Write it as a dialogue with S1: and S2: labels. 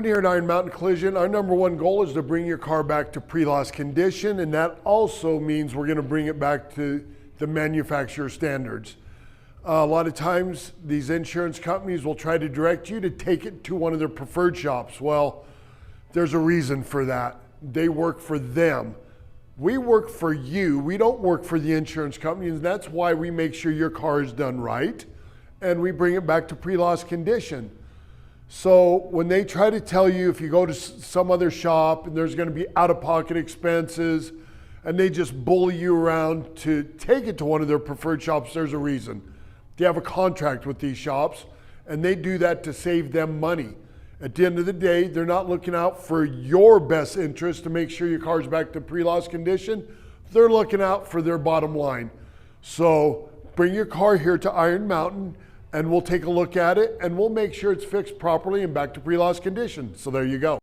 S1: here at Iron Mountain Collision, our number one goal is to bring your car back to pre-loss condition, and that also means we're going to bring it back to the manufacturer standards. A lot of times these insurance companies will try to direct you to take it to one of their preferred shops. Well, there's a reason for that. They work for them. We work for you. We don't work for the insurance company, and that's why we make sure your car is done right and we bring it back to pre-loss condition. So when they try to tell you if you go to some other shop and there's going to be out-of-pocket expenses and they just bully you around to take it to one of their preferred shops, there's a reason. They have a contract with these shops and they do that to save them money. At the end of the day, they're not looking out for your best interest to make sure your car's back to pre-loss condition. They're looking out for their bottom line. So bring your car here to Iron Mountain and we'll take a look at it and we'll make sure it's fixed properly and back to pre-loss condition. So there you go.